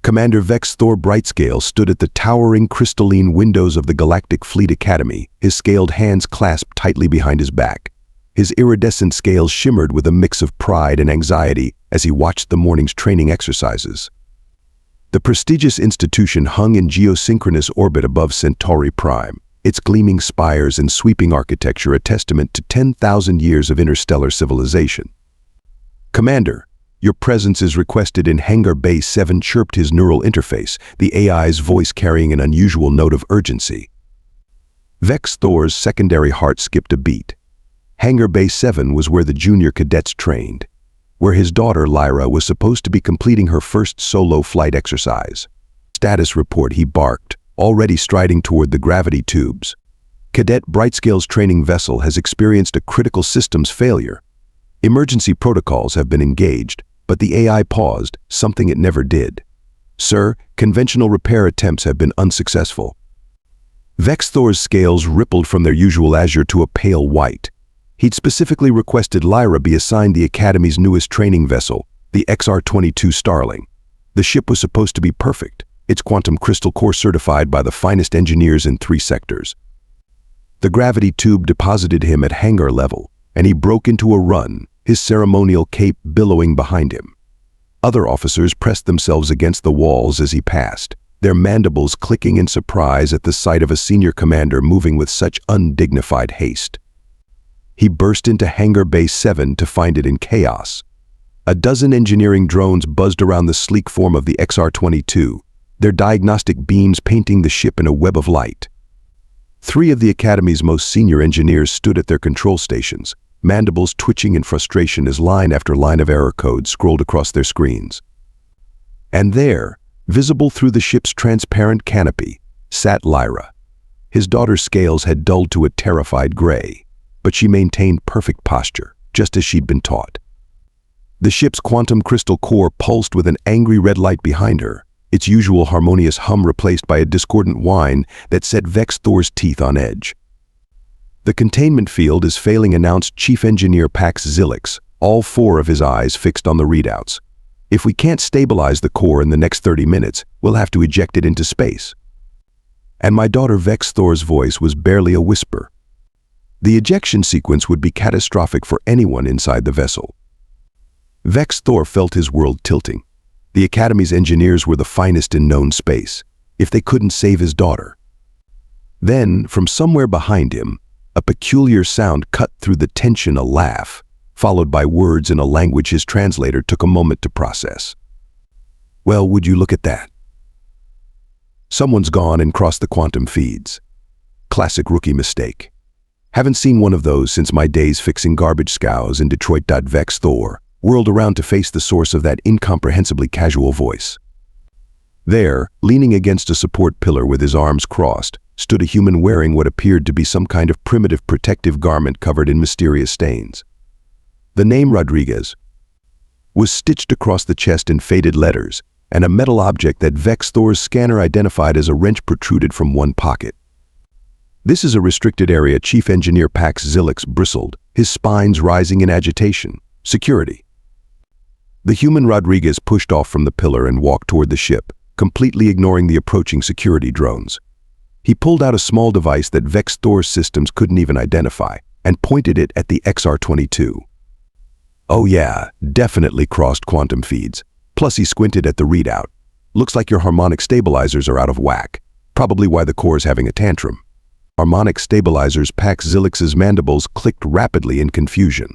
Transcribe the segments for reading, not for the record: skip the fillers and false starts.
Commander Vex'thor Brightscale stood at the towering crystalline windows of the Galactic Fleet Academy, his scaled hands clasped tightly behind his back. His iridescent scales shimmered with a mix of pride and anxiety as he watched the morning's training exercises. The prestigious institution hung in geosynchronous orbit above Centauri Prime, its gleaming spires and sweeping architecture a testament to 10,000 years of interstellar civilization. "Commander, your presence is requested in Hangar Bay 7, chirped his neural interface, the AI's voice carrying an unusual note of urgency. Vex'thor's secondary heart skipped a beat. Hangar Bay 7 was where the junior cadets trained, where his daughter Lyra was supposed to be completing her first solo flight exercise. "Status report," he barked, already striding toward the gravity tubes. "Cadet Brightscale's training vessel has experienced a critical systems failure. Emergency protocols have been engaged, but the AI paused, something it never did. Sir, conventional repair attempts have been unsuccessful." Vex'thor's scales rippled from their usual azure to a pale white. He'd specifically requested Lyra be assigned the Academy's newest training vessel, the XR-22 Starling. The ship was supposed to be perfect, its quantum crystal core certified by the finest engineers in 3 sectors. The gravity tube deposited him at hangar level, and he broke into a run, his ceremonial cape billowing behind him. Other officers pressed themselves against the walls as he passed, their mandibles clicking in surprise at the sight of a senior commander moving with such undignified haste. He burst into Hangar Bay 7 to find it in chaos. A dozen engineering drones buzzed around the sleek form of the XR-22, their diagnostic beams painting the ship in a web of light. 3 of the Academy's most senior engineers stood at their control stations, mandibles twitching in frustration as line after line of error code scrolled across their screens. And there, visible through the ship's transparent canopy, sat Lyra. His daughter's scales had dulled to a terrified gray, but she maintained perfect posture, just as she'd been taught. The ship's quantum crystal core pulsed with an angry red light behind her, its usual harmonious hum replaced by a discordant whine that set Vex'thor's teeth on edge. "The containment field is failing," announced Chief Engineer Pax Zilix, all 4 of his eyes fixed on the readouts. "If we can't stabilize the core in the next 30 minutes, we'll have to eject it into space." And my daughter Vex'thor's voice was barely a whisper. The ejection sequence would be catastrophic for anyone inside the vessel. Vex'thor felt his world tilting. The Academy's engineers were the finest in known space, if they couldn't save his daughter. Then, from somewhere behind him, a peculiar sound cut through the tension, a laugh, followed by words in a language his translator took a moment to process. "Well, would you look at that? Someone's gone and crossed the quantum feeds. Classic rookie mistake. Haven't seen one of those since my days fixing garbage scows in Detroit." Vex'thor whirled around to face the source of that incomprehensibly casual voice. There, leaning against a support pillar with his arms crossed, stood a human wearing what appeared to be some kind of primitive protective garment covered in mysterious stains. The name Rodriguez was stitched across the chest in faded letters, and a metal object that Vex'thor's scanner identified as a wrench protruded from one pocket. "This is a restricted area," Chief Engineer Pax Zilix bristled, his spines rising in agitation. "Security." The human Rodriguez pushed off from the pillar and walked toward the ship, completely ignoring the approaching security drones. He pulled out a small device that Vex'thor's systems couldn't even identify and pointed it at the XR-22. "Oh yeah, definitely crossed quantum feeds." Plus he squinted at the readout. "Looks like your harmonic stabilizers are out of whack. Probably why the core is having a tantrum." Harmonic stabilizers. Pax Zilix's mandibles clicked rapidly in confusion.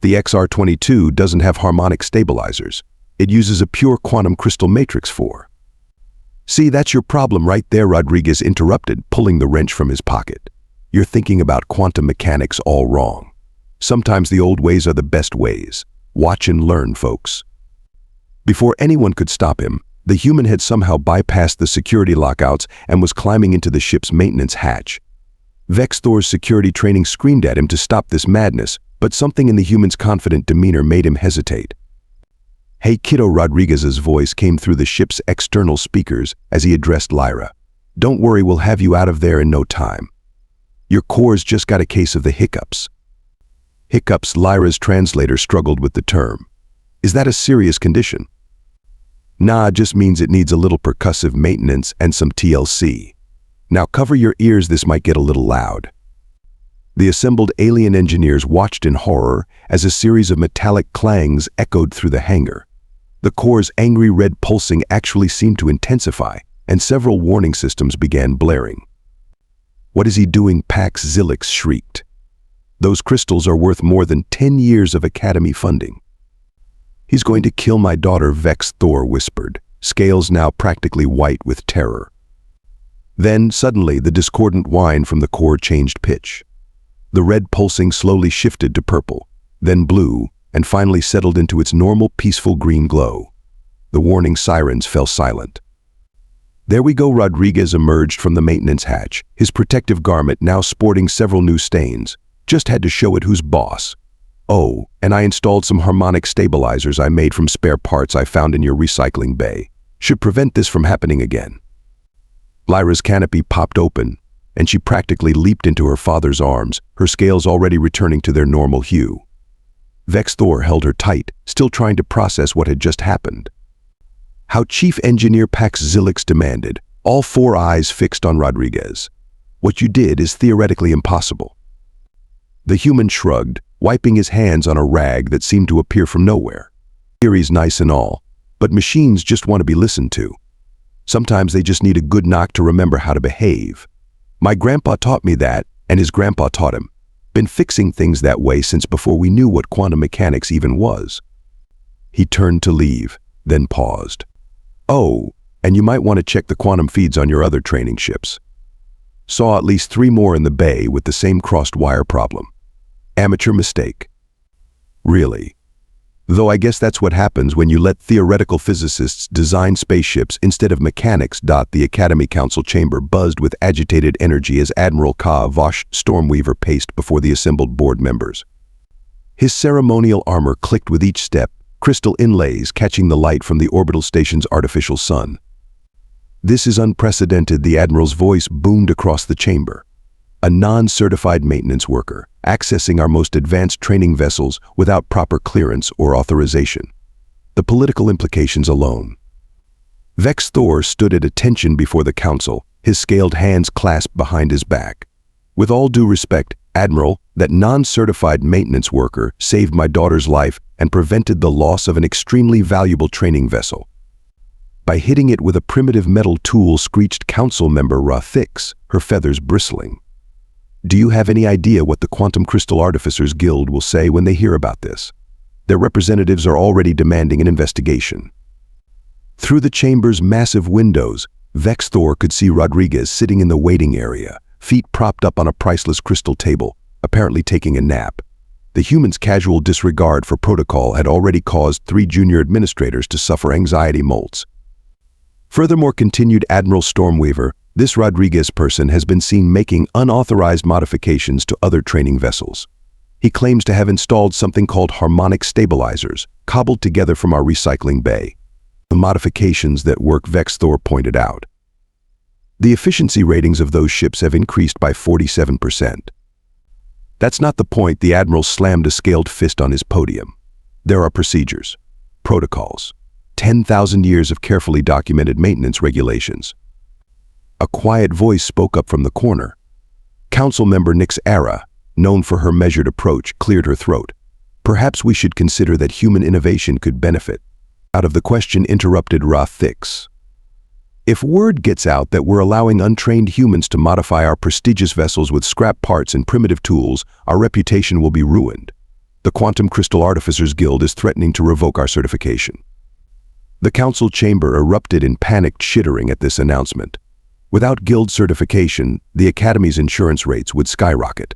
The XR-22 doesn't have harmonic stabilizers. It uses a pure quantum crystal matrix for. "See, that's your problem right there," Rodriguez interrupted, pulling the wrench from his pocket. "You're thinking about quantum mechanics all wrong. Sometimes the old ways are the best ways. Watch and learn, folks." Before anyone could stop him, the human had somehow bypassed the security lockouts and was climbing into the ship's maintenance hatch. Vex'thor's security training screamed at him to stop this madness, but something in the human's confident demeanor made him hesitate. "Hey kiddo," Rodriguez's voice came through the ship's external speakers as he addressed Lyra. "Don't worry, we'll have you out of there in no time. Your core's just got a case of the hiccups." Hiccups. Lyra's translator struggled with the term. "Is that a serious condition?" Nah, just means it needs a little percussive maintenance and some TLC. Now cover your ears, this might get a little loud. The assembled alien engineers watched in horror as a series of metallic clangs echoed through the hangar. The core's angry red pulsing actually seemed to intensify, and several warning systems began blaring. "What is he doing?" Pax Zilix shrieked. "Those crystals are worth more than 10 years of Academy funding." "He's going to kill my daughter," Vex'thor whispered, scales now practically white with terror. Then, suddenly, the discordant whine from the core changed pitch. The red pulsing slowly shifted to purple, then blue, and finally settled into its normal peaceful green glow. The warning sirens fell silent. "There we go." Rodriguez emerged from the maintenance hatch, his protective garment now sporting several new stains. "Just had to show it who's boss. Oh, and I installed some harmonic stabilizers I made from spare parts I found in your recycling bay. Should prevent this from happening again." Lyra's canopy popped open, and she practically leaped into her father's arms, her scales already returning to their normal hue. Vex'thor held her tight, still trying to process what had just happened. "How?" Chief Engineer Pax Zilix demanded, all 4 eyes fixed on Rodriguez. "What you did is theoretically impossible." The human shrugged, wiping his hands on a rag that seemed to appear from nowhere. "Theory's nice and all, but machines just want to be listened to. Sometimes they just need a good knock to remember how to behave. My grandpa taught me that, and his grandpa taught him. Been fixing things that way since before we knew what quantum mechanics even was." He turned to leave, then paused. "Oh, and you might want to check the quantum feeds on your other training ships." Saw at least 3 more in the bay with the same crossed wire problem. Amateur mistake. Really? Though I guess that's what happens when you let theoretical physicists design spaceships instead of mechanics. The Academy Council chamber buzzed with agitated energy as Admiral Ka Vosh Stormweaver paced before the assembled board members. His ceremonial armor clicked with each step, crystal inlays catching the light from the orbital station's artificial sun. "This is unprecedented," the Admiral's voice boomed across the chamber. "A non-certified maintenance worker, accessing our most advanced training vessels without proper clearance or authorization. The political implications alone." Vex'thor stood at attention before the council, his scaled hands clasped behind his back. "With all due respect, Admiral, that non-certified maintenance worker saved my daughter's life and prevented the loss of an extremely valuable training vessel by hitting it with a primitive metal tool," screeched Council Member Ra-Thix, her feathers bristling. "Do you have any idea what the Quantum Crystal Artificers Guild will say when they hear about this? Their representatives are already demanding an investigation." Through the chamber's massive windows, Vex'thor could see Rodriguez sitting in the waiting area, feet propped up on a priceless crystal table, apparently taking a nap. The human's casual disregard for protocol had already caused 3 junior administrators to suffer anxiety molts. Furthermore, continued Admiral Stormweaver, this Rodriguez person has been seen making unauthorized modifications to other training vessels. He claims to have installed something called harmonic stabilizers, cobbled together from our recycling bay. The modifications that work, Vex'thor pointed out. The efficiency ratings of those ships have increased by 47%. That's not the point. The Admiral slammed a scaled fist on his podium. There are procedures, protocols, 10,000 years of carefully documented maintenance regulations. A quiet voice spoke up from the corner. Council Member Nyx Ara, known for her measured approach, cleared her throat. "Perhaps we should consider that human innovation could benefit." Out of the question, interrupted Ra-Thix. "If word gets out that we're allowing untrained humans to modify our prestigious vessels with scrap parts and primitive tools, our reputation will be ruined. The Quantum Crystal Artificers Guild is threatening to revoke our certification." The council chamber erupted in panicked chittering at this announcement. Without guild certification, the Academy's insurance rates would skyrocket.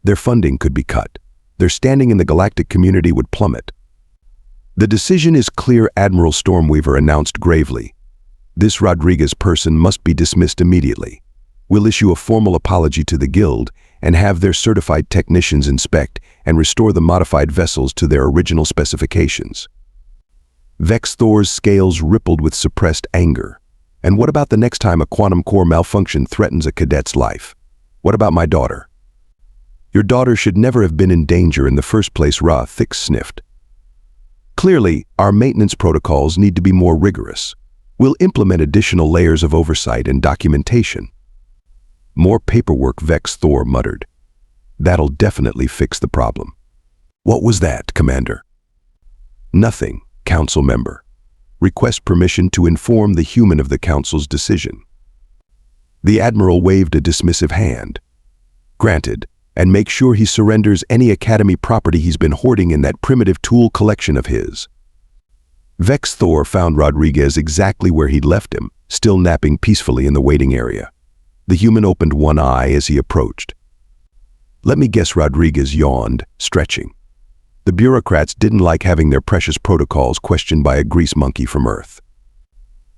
Their funding could be cut. Their standing in the galactic community would plummet. "The decision is clear," Admiral Stormweaver announced gravely. "This Rodriguez person must be dismissed immediately. We'll issue a formal apology to the guild and have their certified technicians inspect and restore the modified vessels to their original specifications." Vex'thor's scales rippled with suppressed anger. "And what about the next time a quantum core malfunction threatens a cadet's life? What about my daughter?" "Your daughter should never have been in danger in the first place," Ra-Thix sniffed. Clearly, our maintenance protocols need to be more rigorous. We'll implement additional layers of oversight and documentation. More paperwork, Vex'thor muttered. That'll definitely fix the problem. What was that, Commander? Nothing, Council member. Request permission to inform the human of the Council's decision. The Admiral waved a dismissive hand. Granted, and make sure he surrenders any Academy property he's been hoarding in that primitive tool collection of his. Vex'thor found Rodriguez exactly where he'd left him, still napping peacefully in the waiting area. The human opened one eye as he approached. Let me guess, Rodriguez yawned, stretching. The bureaucrats didn't like having their precious protocols questioned by a grease monkey from Earth.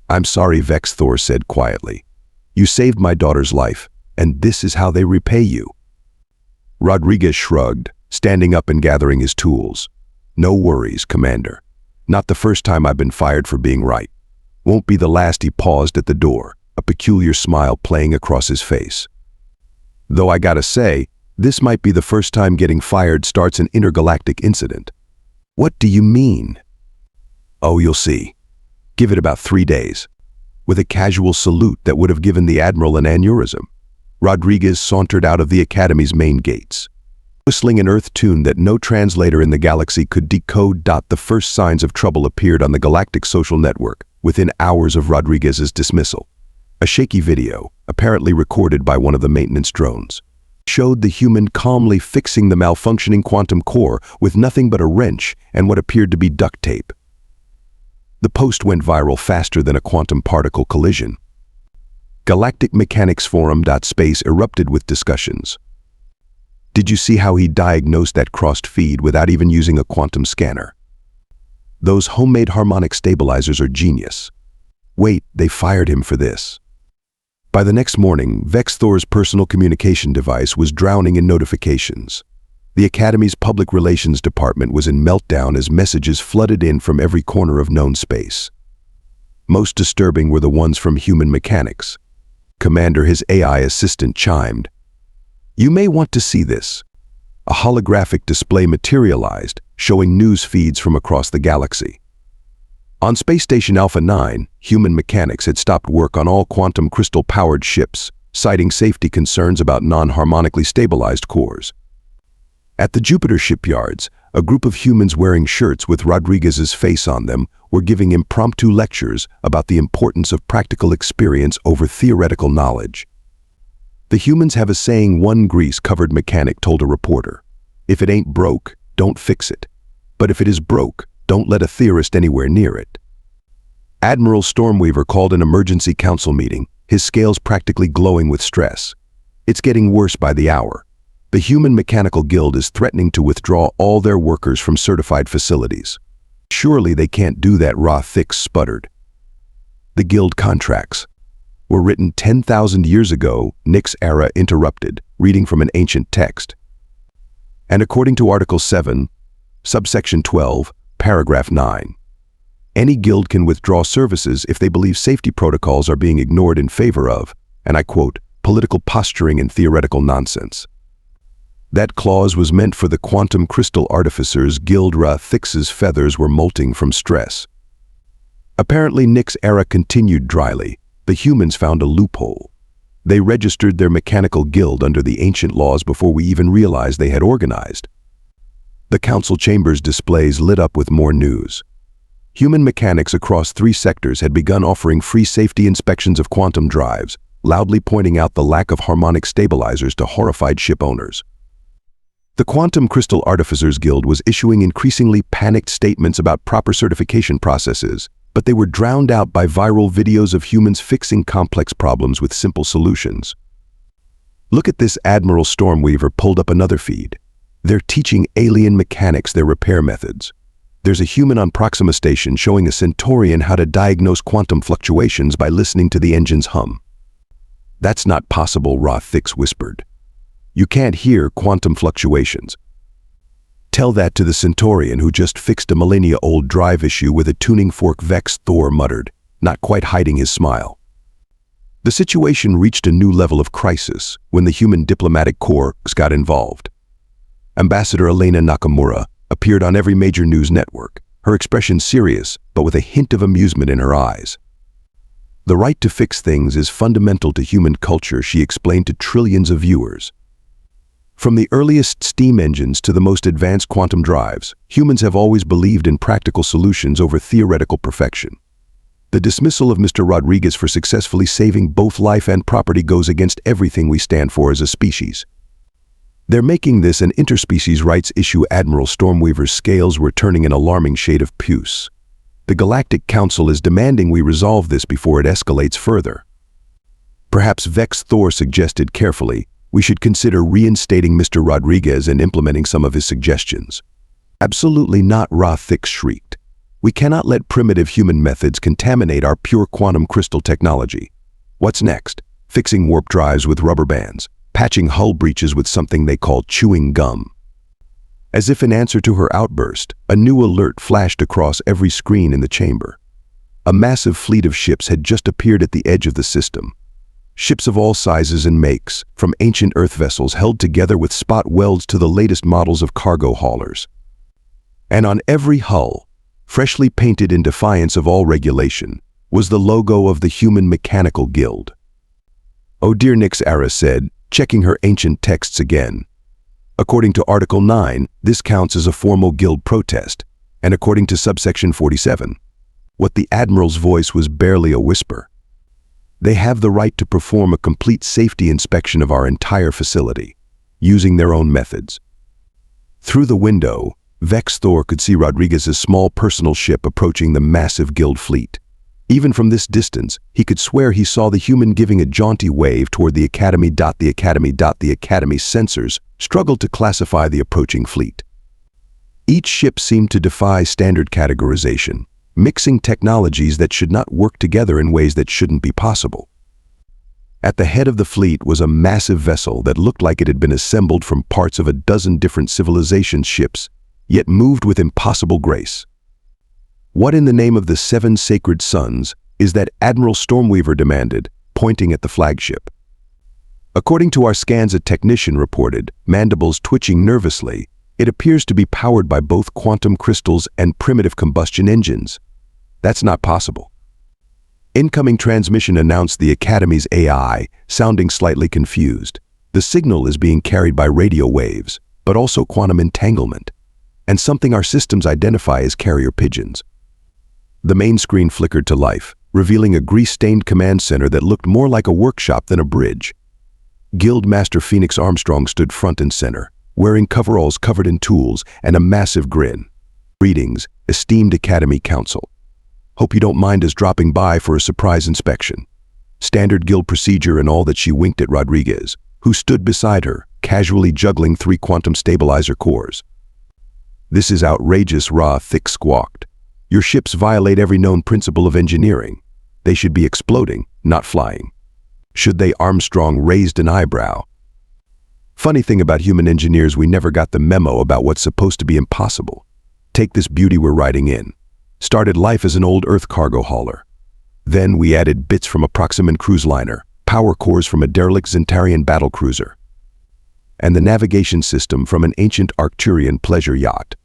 I'm sorry, Vex'thor said quietly. You saved my daughter's life, and this is how they repay you. Rodriguez shrugged, standing up and gathering his tools. No worries, Commander. Not the first time I've been fired for being right. Won't be the last. He paused at the door, a peculiar smile playing across his face. Though I gotta say, this might be the first time getting fired starts an intergalactic incident. What do you mean? Oh, you'll see. Give it about 3 days. With a casual salute that would have given the Admiral an aneurysm, Rodriguez sauntered out of the Academy's main gates. Whistling an Earth tune that no translator in the galaxy could decode. The first signs of trouble appeared on the galactic social network within hours of Rodriguez's dismissal. A shaky video, apparently recorded by one of the maintenance drones, showed the human calmly fixing the malfunctioning quantum core with nothing but a wrench and what appeared to be duct tape. The post went viral faster than a quantum particle collision. Galactic Mechanics Forum.space erupted with discussions. Did you see how he diagnosed that crossed feed without even using a quantum scanner? Those homemade harmonic stabilizers are genius. Wait, they fired him for this. By the next morning, Vex'thor's personal communication device was drowning in notifications. The Academy's public relations department was in meltdown as messages flooded in from every corner of known space. Most disturbing were the ones from human mechanics. Commander, his AI assistant, chimed. You may want to see this. A holographic display materialized, showing news feeds from across the galaxy. On Space Station Alpha 9, human mechanics had stopped work on all quantum crystal-powered ships, citing safety concerns about non-harmonically stabilized cores. At the Jupiter shipyards, a group of humans wearing shirts with Rodriguez's face on them were giving impromptu lectures about the importance of practical experience over theoretical knowledge. The humans have a saying, one grease-covered mechanic told a reporter. If it ain't broke, don't fix it. But if it is broke, don't let a theorist anywhere near it. Admiral Stormweaver called an emergency council meeting, his scales practically glowing with stress. It's getting worse by the hour. The Human Mechanical Guild is threatening to withdraw all their workers from certified facilities. Surely they can't do that, Ra-Thix sputtered. The guild contracts were written 10,000 years ago, Nyx Era interrupted, reading from an ancient text. And according to Article 7, subsection 12, paragraph 9, any guild can withdraw services if they believe safety protocols are being ignored in favor of, and I quote, political posturing and theoretical nonsense. That clause was meant for the quantum crystal artificers Guild. Ra-Thix's feathers were molting from stress. Apparently, Nyx Era continued dryly. The humans found a loophole. They registered their mechanical guild under the ancient laws before we even realized they had organized. The council chamber's displays lit up with more news. Human mechanics across 3 sectors had begun offering free safety inspections of quantum drives, loudly pointing out the lack of harmonic stabilizers to horrified ship owners. The Quantum Crystal Artificers Guild was issuing increasingly panicked statements about proper certification processes, but they were drowned out by viral videos of humans fixing complex problems with simple solutions. Look at this, Admiral Stormweaver pulled up another feed. They're teaching alien mechanics their repair methods. There's a human on Proxima Station showing a Centaurian how to diagnose quantum fluctuations by listening to the engine's hum. That's not possible, Ra-Thix whispered. You can't hear quantum fluctuations. Tell that to the Centaurian who just fixed a millennia-old drive issue with a tuning fork, Vex'thor muttered, not quite hiding his smile. The situation reached a new level of crisis when the human diplomatic corps got involved. Ambassador Elena Nakamura appeared on every major news network, her expression serious, but with a hint of amusement in her eyes. The right to fix things is fundamental to human culture, she explained to trillions of viewers. From the earliest steam engines to the most advanced quantum drives, humans have always believed in practical solutions over theoretical perfection. The dismissal of Mr. Rodriguez for successfully saving both life and property goes against everything we stand for as a species. They're making this an interspecies rights issue. Admiral Stormweaver's scales were turning an alarming shade of puce. The Galactic Council is demanding we resolve this before it escalates further. Perhaps Vex'thor suggested carefully, we should consider reinstating Mr. Rodriguez and implementing some of his suggestions. Absolutely not, Ra-Thix shrieked. We cannot let primitive human methods contaminate our pure quantum crystal technology. What's next? Fixing warp drives with rubber bands, patching hull breaches with something they call chewing gum. As if in answer to her outburst, a new alert flashed across every screen in the chamber. A massive fleet of ships had just appeared at the edge of the system. Ships of all sizes and makes, from ancient Earth vessels held together with spot welds to the latest models of cargo haulers. And on every hull, freshly painted in defiance of all regulation, was the logo of the Human Mechanical Guild. "Oh dear," Nyx Ara said, checking her ancient texts again. According to Article 9, this counts as a formal guild protest, and according to subsection 47, what the Admiral's voice was barely a whisper. They have the right to perform a complete safety inspection of our entire facility, using their own methods. Through the window, Vex'thor could see Rodriguez's small personal ship approaching the massive guild fleet. Even from this distance, he could swear he saw the human giving a jaunty wave toward the Academy. The Academy's sensors struggled to classify the approaching fleet. Each ship seemed to defy standard categorization, mixing technologies that should not work together in ways that shouldn't be possible. At the head of the fleet was a massive vessel that looked like it had been assembled from parts of a dozen different civilizations' ships, yet moved with impossible grace. "What in the name of the 7 sacred sons is that?" Admiral Stormweaver demanded, pointing at the flagship. According to our scans, a technician reported, mandibles twitching nervously, it appears to be powered by both quantum crystals and primitive combustion engines. That's not possible. Incoming transmission, announced the Academy's AI, sounding slightly confused. The signal is being carried by radio waves, but also quantum entanglement, and something our systems identify as carrier pigeons. The main screen flickered to life, revealing a grease-stained command center that looked more like a workshop than a bridge. Guild Master Phoenix Armstrong stood front and center, wearing coveralls covered in tools and a massive grin. "Greetings, esteemed Academy Council. Hope you don't mind us dropping by for a surprise inspection." Standard guild procedure and all that. She winked at Rodriguez, who stood beside her, casually juggling 3 quantum stabilizer cores. "This is outrageous," Ra-Thix squawked. "Your ships violate every known principle of engineering. They should be exploding, not flying." "Should they?" Armstrong raised an eyebrow. "Funny thing about human engineers, we never got the memo about what's supposed to be impossible. Take this beauty we're riding in. Started life as an old Earth cargo hauler. Then we added bits from a Proximan cruise liner, power cores from a derelict Zentarian battlecruiser, and the navigation system from an ancient Arcturian pleasure yacht.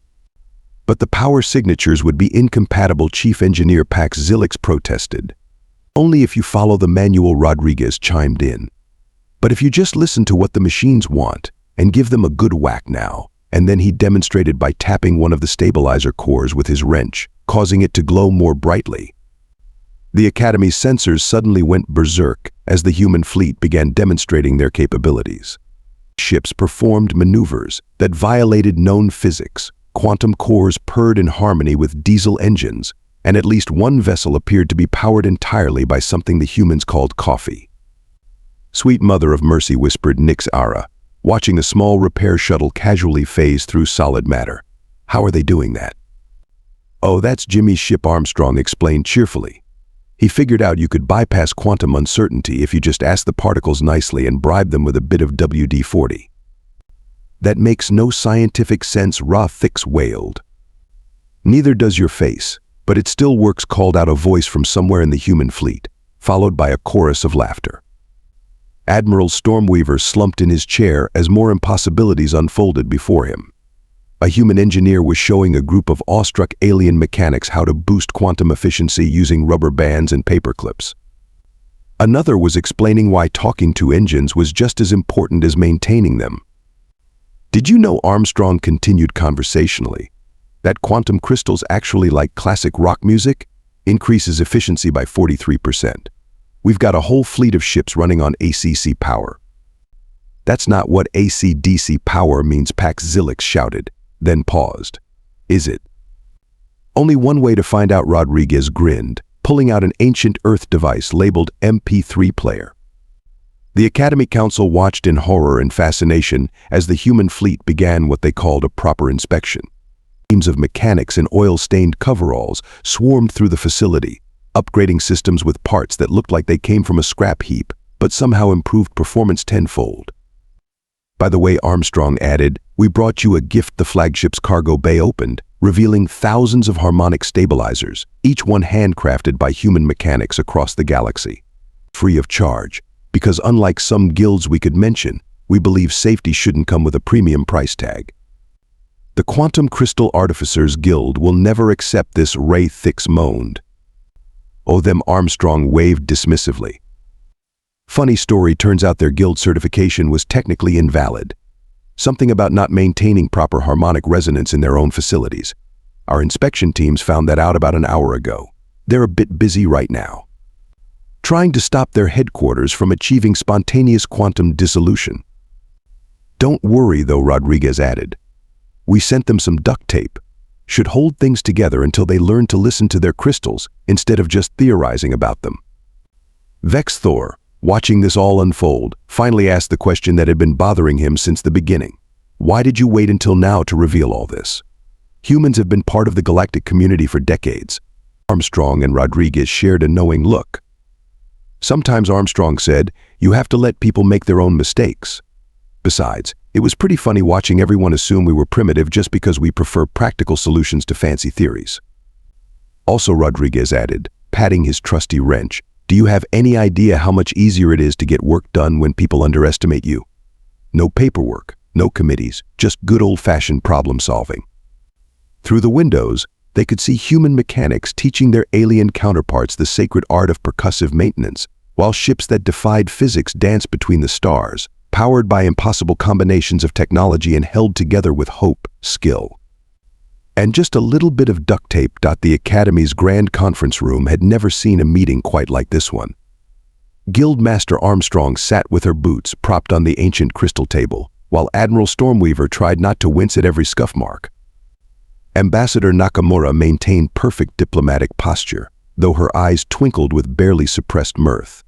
But the power signatures would be incompatible," Chief Engineer Pax Zilix protested. "Only if you follow the manual," Rodriguez chimed in. "But if you just listen to what the machines want and give them a good whack now," and then he demonstrated by tapping one of the stabilizer cores with his wrench, causing it to glow more brightly. The Academy's sensors suddenly went berserk as the human fleet began demonstrating their capabilities. Ships performed maneuvers that violated known physics. Quantum cores purred in harmony with diesel engines, and at least one vessel appeared to be powered entirely by something the humans called coffee. "Sweet mother of mercy," whispered Nyx Ara, watching a small repair shuttle casually phase through solid matter. "How are they doing that?" "Oh, that's Jimmy's ship," Armstrong explained cheerfully. "He figured out you could bypass quantum uncertainty if you just asked the particles nicely and bribed them with a bit of WD-40. "That makes no scientific sense," Ra-Thix wailed. "Neither does your face, but it still works," called out a voice from somewhere in the human fleet, followed by a chorus of laughter. Admiral Stormweaver slumped in his chair as more impossibilities unfolded before him. A human engineer was showing a group of awestruck alien mechanics how to boost quantum efficiency using rubber bands and paper clips. Another was explaining why talking to engines was just as important as maintaining them. Did you know, Armstrong continued conversationally, that quantum crystals actually like classic rock music? Increases efficiency by 43%. We've got a whole fleet of ships running on ACC power. That's not what AC/DC power means, Pax Zilix shouted, then paused. Is it? Only one way to find out, Rodriguez grinned, pulling out an ancient Earth device labeled MP3 player. The Academy Council watched in horror and fascination as the human fleet began what they called a proper inspection. Teams of mechanics in oil-stained coveralls swarmed through the facility, upgrading systems with parts that looked like they came from a scrap heap, but somehow improved performance tenfold. By the way, Armstrong added, we brought you a gift. The flagship's cargo bay opened, revealing thousands of harmonic stabilizers, each one handcrafted by human mechanics across the galaxy. Free of charge, because unlike some guilds we could mention, we believe safety shouldn't come with a premium price tag. The Quantum Crystal Artificers Guild will never accept this, Ray Thix moaned. Oh, them, Armstrong waved dismissively. Funny story, turns out their guild certification was technically invalid. Something about not maintaining proper harmonic resonance in their own facilities. Our inspection teams found that out about an hour ago. They're a bit busy right now, trying to stop their headquarters from achieving spontaneous quantum dissolution. Don't worry though, Rodriguez added. We sent them some duct tape. Should hold things together until they learn to listen to their crystals instead of just theorizing about them. Vex'thor, watching this all unfold, finally asked the question that had been bothering him since the beginning. Why did you wait until now to reveal all this? Humans have been part of the galactic community for decades. Armstrong and Rodriguez shared a knowing look. Sometimes, Armstrong said, you have to let people make their own mistakes. Besides, it was pretty funny watching everyone assume we were primitive just because we prefer practical solutions to fancy theories. Also, Rodriguez added, patting his trusty wrench, do you have any idea how much easier it is to get work done when people underestimate you? No paperwork, no committees, just good old-fashioned problem solving. Through the windows, they could see human mechanics teaching their alien counterparts the sacred art of percussive maintenance, while ships that defied physics danced between the stars, powered by impossible combinations of technology and held together with hope, skill, and just a little bit of duct tape. The Academy's grand conference room had never seen a meeting quite like this one. Guildmaster Armstrong sat with her boots propped on the ancient crystal table, while Admiral Stormweaver tried not to wince at every scuff mark. Ambassador Nakamura maintained perfect diplomatic posture, though her eyes twinkled with barely suppressed mirth.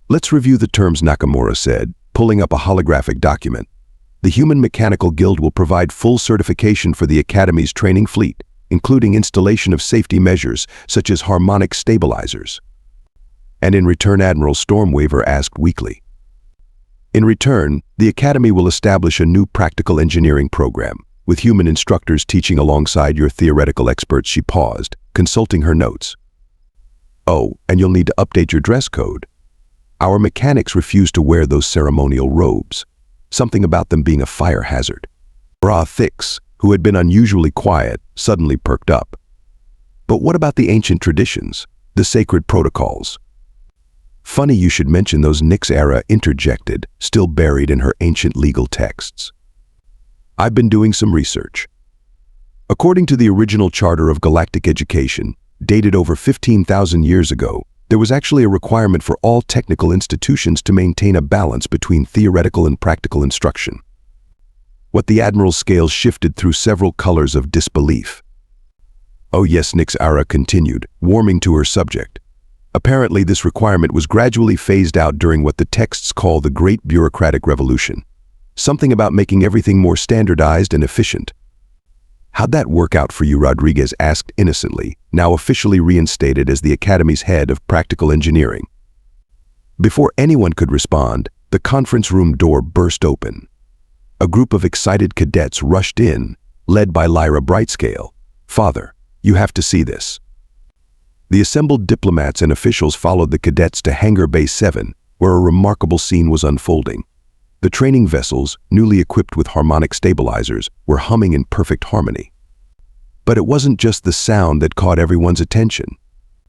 Let's review the terms, Nakamura said, pulling up a holographic document. The Human Mechanical Guild will provide full certification for the Academy's training fleet, including installation of safety measures such as harmonic stabilizers. And in return, Admiral Stormweaver asked weakly. In return, the Academy will establish a new practical engineering program, with human instructors teaching alongside your theoretical experts. She paused, consulting her notes. Oh, and you'll need to update your dress code. Our mechanics refuse to wear those ceremonial robes. Something about them being a fire hazard. Thix, who had been unusually quiet, suddenly perked up. But what about the ancient traditions, the sacred protocols? Funny you should mention those, Nyx interjected, still buried in her ancient legal texts. I've been doing some research. According to the original Charter of Galactic Education, dated over 15,000 years ago, there was actually a requirement for all technical institutions to maintain a balance between theoretical and practical instruction. What the Admiral's scales shifted through several colors of disbelief. Oh yes, Nyx continued, warming to her subject. Apparently this requirement was gradually phased out during what the texts call the Great Bureaucratic Revolution. Something about making everything more standardized and efficient. How'd that work out for you? Rodriguez asked innocently, now officially reinstated as the Academy's head of practical engineering. Before anyone could respond, the conference room door burst open. A group of excited cadets rushed in, led by Lyra Brightscale. Father, you have to see this. The assembled diplomats and officials followed the cadets to Hangar Bay 7, where a remarkable scene was unfolding. The training vessels, newly equipped with harmonic stabilizers, were humming in perfect harmony. But it wasn't just the sound that caught everyone's attention.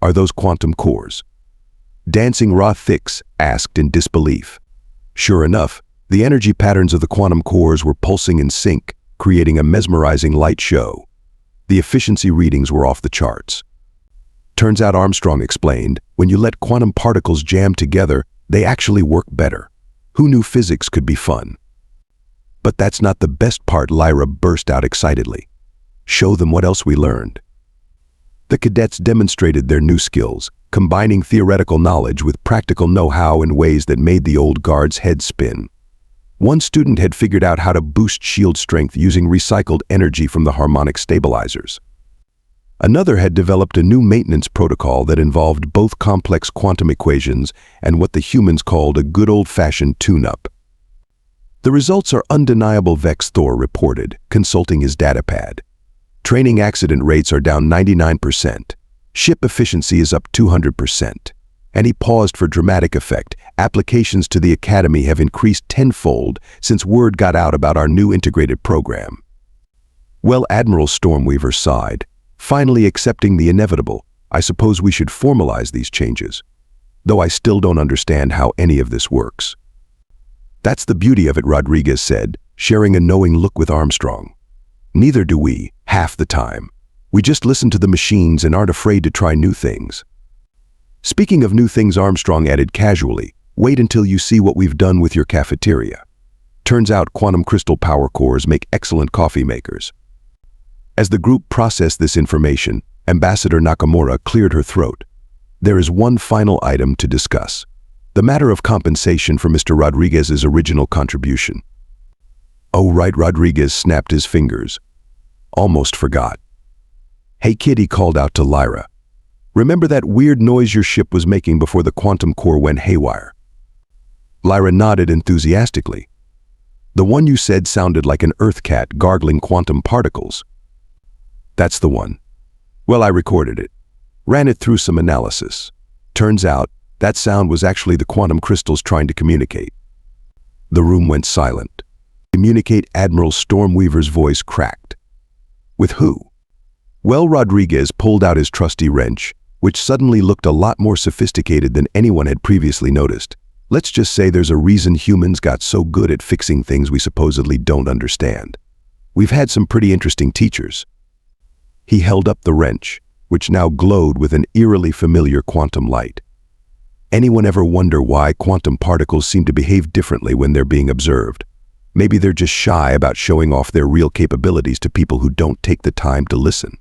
Are those quantum cores? Dancing Ra Thix asked in disbelief. Sure enough, the energy patterns of the quantum cores were pulsing in sync, creating a mesmerizing light show. The efficiency readings were off the charts. Turns out, Armstrong explained, when you let quantum particles jam together, they actually work better. Who knew physics could be fun? But that's not the best part, Lyra burst out excitedly. Show them what else we learned. The cadets demonstrated their new skills, combining theoretical knowledge with practical know-how in ways that made the old guard's head spin. One student had figured out how to boost shield strength using recycled energy from the harmonic stabilizers. Another had developed a new maintenance protocol that involved both complex quantum equations and what the humans called a good old-fashioned tune-up. The results are undeniable, Vex'thor reported, consulting his datapad. Training accident rates are down 99%. Ship efficiency is up 200%. And he paused for dramatic effect. Applications to the Academy have increased tenfold since word got out about our new integrated program. Well, Admiral Stormweaver sighed. Finally accepting the inevitable, I suppose we should formalize these changes. Though I still don't understand how any of this works. That's the beauty of it, Rodriguez said, sharing a knowing look with Armstrong. Neither do we, half the time. We just listen to the machines and aren't afraid to try new things. Speaking of new things, Armstrong added casually, wait until you see what we've done with your cafeteria. Turns out quantum crystal power cores make excellent coffee makers. As the group processed this information, Ambassador Nakamura cleared her throat. There is one final item to discuss. The matter of compensation for Mr. Rodriguez's original contribution. Oh right, Rodriguez snapped his fingers. Almost forgot. Hey kid, he called out to Lyra. Remember that weird noise your ship was making before the quantum core went haywire? Lyra nodded enthusiastically. The one you said sounded like an Earth cat gargling quantum particles. That's the one. Well, I recorded it. Ran it through some analysis. Turns out, that sound was actually the quantum crystals trying to communicate. The room went silent. Communicate, Admiral Stormweaver's voice cracked. With who? Well, Rodriguez pulled out his trusty wrench, which suddenly looked a lot more sophisticated than anyone had previously noticed. Let's just say there's a reason humans got so good at fixing things we supposedly don't understand. We've had some pretty interesting teachers. He held up the wrench, which now glowed with an eerily familiar quantum light. Anyone ever wonder why quantum particles seem to behave differently when they're being observed? Maybe they're just shy about showing off their real capabilities to people who don't take the time to listen.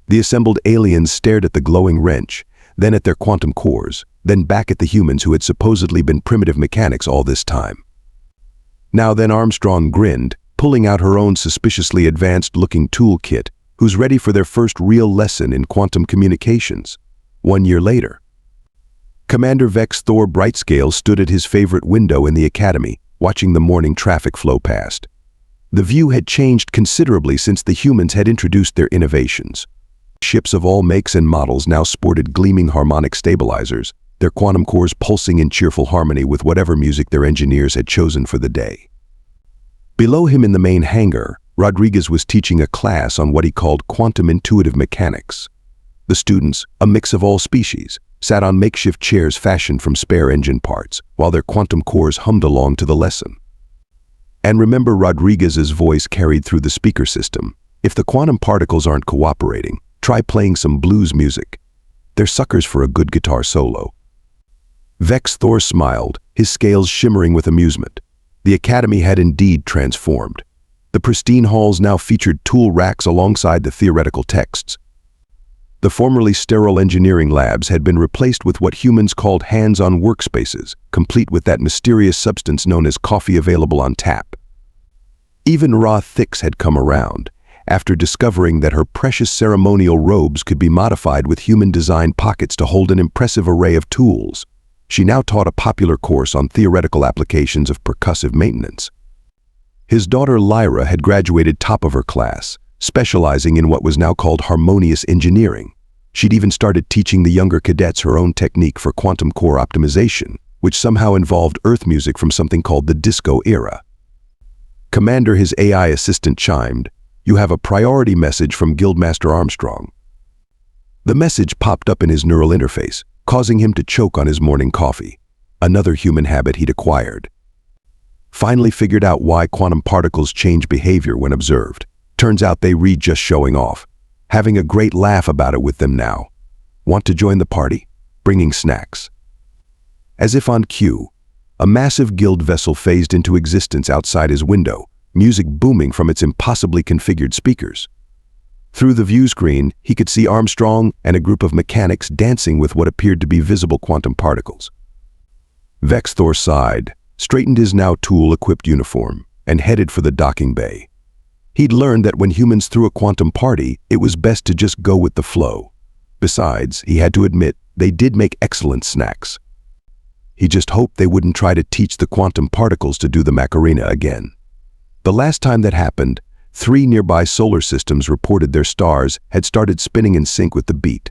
The assembled aliens stared at the glowing wrench, then at their quantum cores, then back at the humans who had supposedly been primitive mechanics all this time. Now then, Armstrong grinned, pulling out her own suspiciously advanced-looking toolkit, who's ready for their first real lesson in quantum communications. 1 year later. Commander Vex'thor Brightscale stood at his favorite window in the Academy, watching the morning traffic flow past. The view had changed considerably since the humans had introduced their innovations. Ships of all makes and models now sported gleaming harmonic stabilizers, their quantum cores pulsing in cheerful harmony with whatever music their engineers had chosen for the day. Below him in the main hangar, Rodriguez was teaching a class on what he called quantum intuitive mechanics. The students, a mix of all species, sat on makeshift chairs fashioned from spare engine parts, while their quantum cores hummed along to the lesson. And remember, Rodriguez's voice carried through the speaker system. If the quantum particles aren't cooperating, try playing some blues music. They're suckers for a good guitar solo. Vex'thor smiled, his scales shimmering with amusement. The Academy had indeed transformed. The pristine halls now featured tool racks alongside the theoretical texts. The formerly sterile engineering labs had been replaced with what humans called hands-on workspaces, complete with that mysterious substance known as coffee available on tap. Even Ra Thix had come around, after discovering that her precious ceremonial robes could be modified with human-designed pockets to hold an impressive array of tools. She now taught a popular course on theoretical applications of percussive maintenance. His daughter Lyra had graduated top of her class, specializing in what was now called harmonious engineering. She'd even started teaching the younger cadets her own technique for quantum core optimization, which somehow involved Earth music from something called the disco era. Commander, his AI assistant chimed, "You have a priority message from Guildmaster Armstrong." The message popped up in his neural interface, causing him to choke on his morning coffee, another human habit he'd acquired. Finally figured out why quantum particles change behavior when observed. Turns out they read just showing off. Having a great laugh about it with them now. Want to join the party? Bringing snacks. As if on cue, a massive guild vessel phased into existence outside his window, music booming from its impossibly configured speakers. Through the view screen, he could see Armstrong and a group of mechanics dancing with what appeared to be visible quantum particles. Vex'thor sighed, straightened his now tool-equipped uniform, and headed for the docking bay. He'd learned that when humans threw a quantum party, it was best to just go with the flow. Besides, he had to admit, they did make excellent snacks. He just hoped they wouldn't try to teach the quantum particles to do the Macarena again. The last time that happened, 3 nearby solar systems reported their stars had started spinning in sync with the beat.